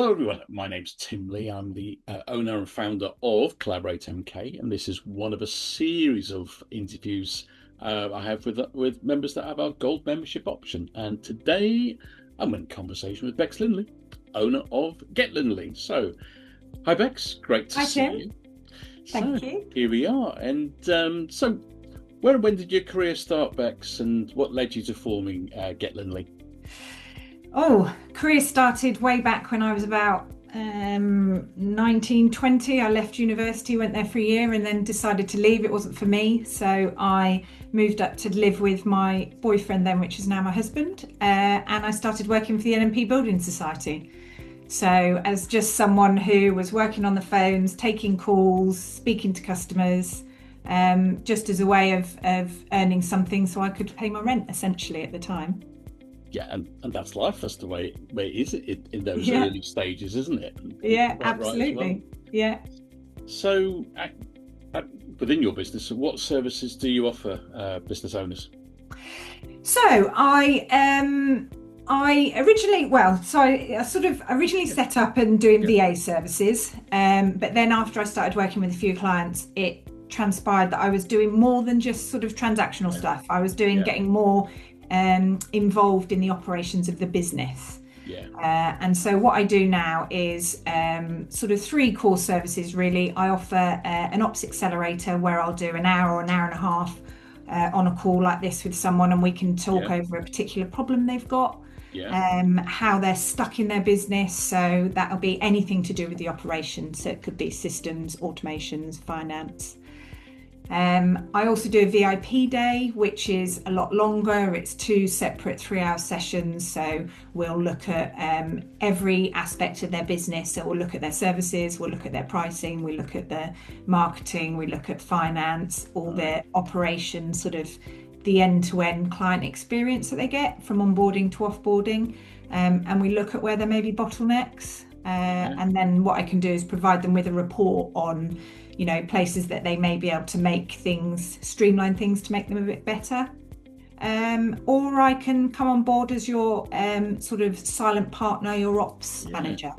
Hello, everyone. My name's Tim Lee. I'm the owner and founder of Collaborate MK, and this is one of a series of interviews I have with members that have our gold membership option. And today I'm in conversation with Becs Lindley, owner of Get Lindley. So, hi Becs, great to Hi, see Tim. you. Thank So you. here we are. And so, when did your career start, Becs, and what led you to forming Get Lindley? Oh, career started way back when I was about 19, 20. I left university, went there for a year, and then decided to leave. It wasn't for me. So I moved up to live with my boyfriend then, which is now my husband. And I started working for the NMP Building Society. So as just someone who was working on the phones, taking calls, speaking to customers, just as a way of earning something so I could pay my rent essentially at the time. Yeah, and that's life. That's the way it is in those Yeah, early stages, isn't it? And you're yeah, quite right as well. absolutely. Yeah. So, at, within your business, what services do you offer business owners? So I originally, I sort of originally set up and doing Yeah, VA services, but then after I started working with a few clients, it transpired that I was doing more than just sort of transactional yeah, stuff. I was doing yeah, getting more involved in the operations of the business. yeah, And so what I do now is sort of three core services really. I offer an ops accelerator where I'll do an hour or an hour and a half on a call like this with someone, and we can talk yeah, over a particular problem they've got, yeah. how they're stuck in their business. So that'll be anything to do with the operations. So it could be systems, automations, finance. I also do a VIP day, which is a lot longer. It's two separate 3-hour sessions. So we'll look at every aspect of their business. So we'll look at their services, we'll look at their pricing, we look at their marketing, we look at finance, all their operations, sort of the end-to-end client experience that they get from onboarding to offboarding. And we look at where there may be bottlenecks. Yeah. And then what I can do is provide them with a report on places that they may be able to make things, streamline things to make them a bit better. Or I can come on board as your sort of silent partner, your ops manager.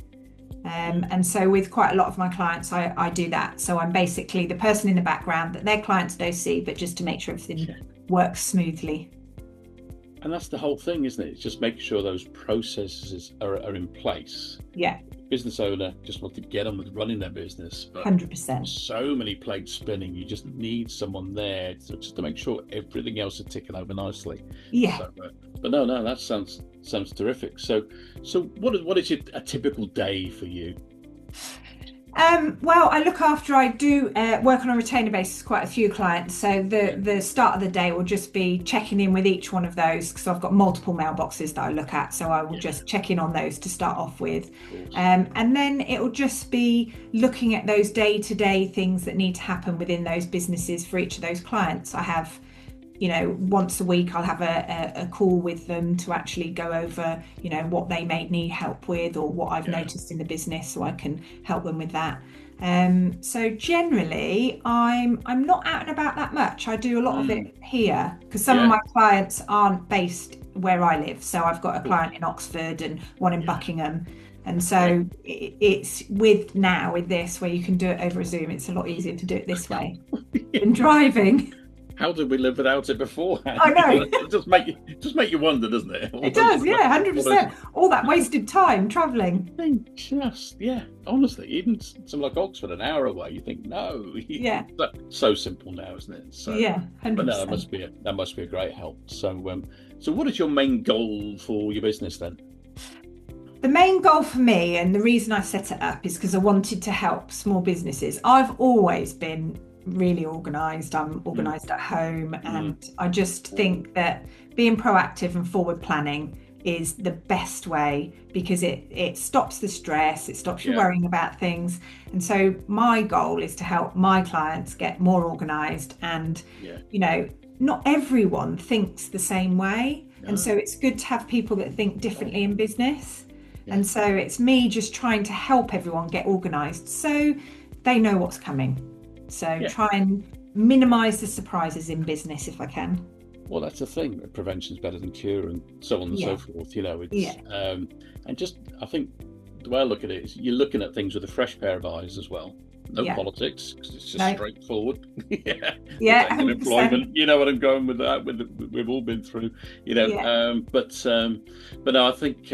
And so with quite a lot of my clients, I do that. So I'm basically the person in the background that their clients don't see, but just to make sure everything Yeah. works smoothly. And that's the whole thing, isn't it? It's just making sure those processes are in place. Yeah, Business owner just want to get on with running their business, but 100%. so many plates spinning. You just need someone there just to make sure everything else is ticking over nicely. Yeah. So, but no, that sounds terrific. So what is a typical day for you? Well, I look after, I do work on a retainer basis, quite a few clients. So the start of the day will just be checking in with each one of those because I've got multiple mailboxes that I look at. So I will just check in on those to start off with. And then it will just be looking at those day-to-day things that need to happen within those businesses for each of those clients. I have once a week I'll have a call with them to actually go over, what they may need help with or what I've noticed in the business so I can help them with that. So generally I'm not out and about that much. I do a lot of it here because some of my clients aren't based where I live. So I've got a client in Oxford and one in Buckingham. And so it's with this where you can do it over a Zoom. It's a lot easier to do it this way than driving. How did we live without it beforehand? I know. It just make you wonder, doesn't it? It does, yeah, 100%. All that wasted time travelling. Honestly, even something like Oxford, an hour away, you think, no. Yeah. So simple now, isn't it? So, yeah, 100%. But no, that must be a great help. So, what is your main goal for your business then? The main goal for me, and the reason I set it up, is because I wanted to help small businesses. I've always been really organised. I'm organised at home, and I just think that being proactive and forward planning is the best way because it stops the stress, it stops you worrying about things. And so my goal is to help my clients get more organised, and not everyone thinks the same way. And so it's good to have people that think differently in business. And so it's me just trying to help everyone get organised so they know what's coming. So try and minimise the surprises in business if I can. Well, that's the thing. Prevention's better than cure, and so on and so forth. It's and just I think the way I look at it is you're looking at things with a fresh pair of eyes as well. No Yeah. politics, because it's just No. straightforward. Yeah, Protecting 100%. employment. You know what I'm going with that. We've all been through. You know, Yeah. but no, I think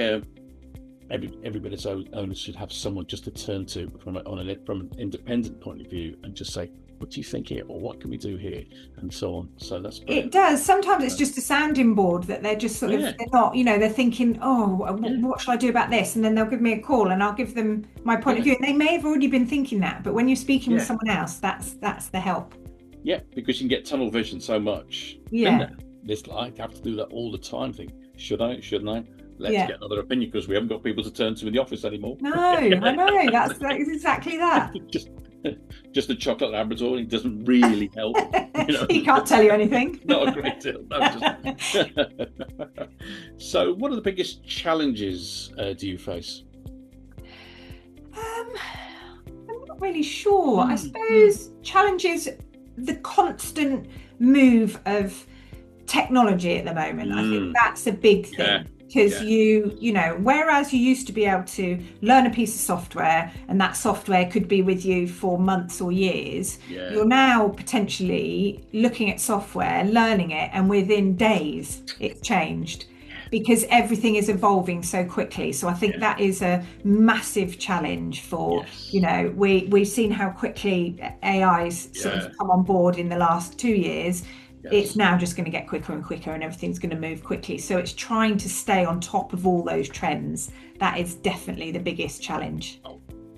every business owner should have someone just to turn to from an independent point of view and just say, what do you think here, or what can we do here, and so on. So that's brilliant. It does. Sometimes it's just a sounding board that they're just sort of, Yeah. they're not, they're thinking, oh, Yeah. what shall I do about this? And then they'll give me a call and I'll give them my point of view. And they may have already been thinking that, but when you're speaking with someone else, that's the help. Yeah, because you can get tunnel vision so much. Yeah. This I have to do that all the time. Think, should I? Shouldn't I? Let's Yeah. get another opinion, because we haven't got people to turn to in the office anymore. No, I know. That's exactly that. just a chocolate Labrador. It doesn't really help. He can't tell you anything. Not a great deal. No, So, what are the biggest challenges do you face? I'm not really sure. I suppose challenges the constant move of technology at the moment. I think that's a big thing. Because whereas you used to be able to learn a piece of software and that software could be with you for months or years, you're now potentially looking at software, learning it, and within days it's changed because everything is evolving so quickly. So I think that is a massive challenge for, we've seen how quickly AI's sort of come on board in the last 2 years. It's now just going to get quicker and quicker, and everything's going to move quickly. So it's trying to stay on top of all those trends. That is definitely the biggest challenge.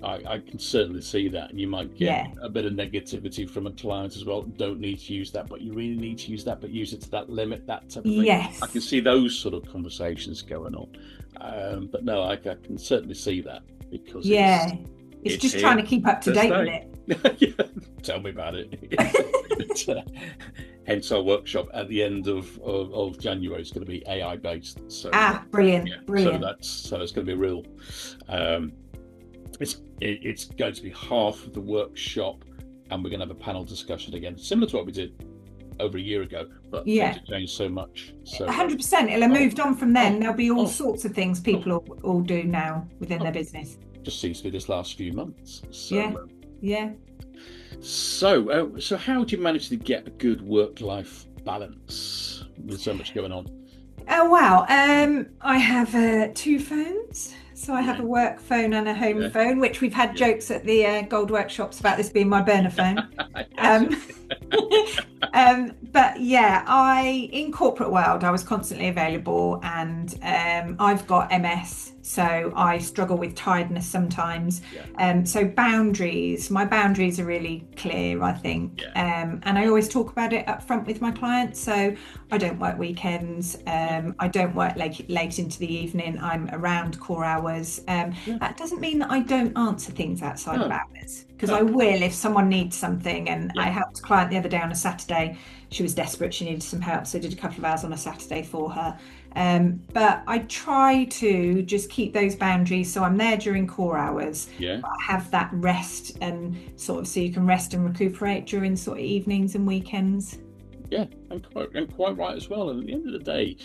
I can certainly see that. And you might get a bit of negativity from a client as well. Don't need to use that, but you really need to use that, but use it to that limit, that type of thing. Yes. I can see those sort of conversations going on. But no, I can certainly see that, because it's just trying to keep up to date with it. Tell me about it. Hence our workshop at the end of January is going to be AI based. So brilliant. So it's going to be real. It's going to be half of the workshop, and we're going to have a panel discussion again, similar to what we did over a year ago, but things have changed so much. So 100%. It'll have moved on from then. There'll be all sorts of things people all do now within their business. Just seems to be this last few months. So, So how do you manage to get a good work-life balance with so much going on? Oh wow! I have 2 phones. So I have a work phone and a home phone, which we've had jokes at the Gold Workshops about this being my burner phone. But in corporate world, I was constantly available, and I've got MS, so I struggle with tiredness sometimes. So my boundaries are really clear, I think. And I always talk about it up front with my clients. So I don't work weekends. I don't work late into the evening. I'm around core hours. That doesn't mean that I don't answer things outside of hours, because I will if someone needs something. And I helped a client the other day on a Saturday. She was desperate, she needed some help, so I did a couple of hours on a Saturday for her. But I try to just keep those boundaries, so I'm there during core hours. But I have that rest, and sort of so you can rest and recuperate during sort of evenings and weekends. And quite right as well. And at the end of the day,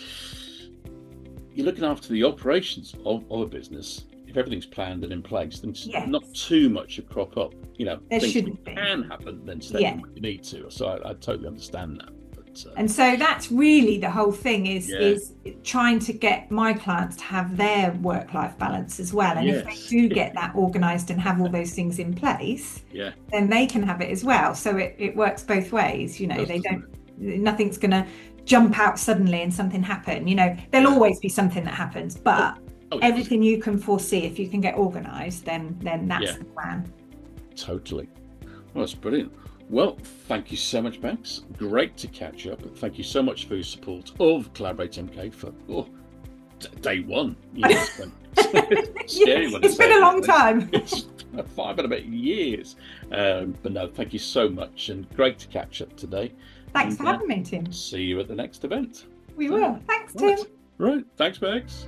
you're looking after the operations of a business. If everything's planned and in place, then not too much should crop up. There things shouldn't be. Can happen, then stay when you need to. So I totally understand that. But, and so that's really the whole thing is trying to get my clients to have their work-life balance as well. And if they do get that organised and have all those things in place, then they can have it as well. So it works both ways. Nothing's going to jump out suddenly and something happen. There'll always be something that happens, but everything you can foresee, if you can get organised, then that's the plan. Totally. Well, that's brilliant. Well, thank you so much, Becs. Great to catch up. Thank you so much for your support of Collaborate MK for day one. Scary when it's been a long time. It's 5 and a bit years. But no, thank you so much, and great to catch up today. Thanks for having me, Tim. See you at the next event. We will. Thanks, Tim. Right. Thanks, Becs.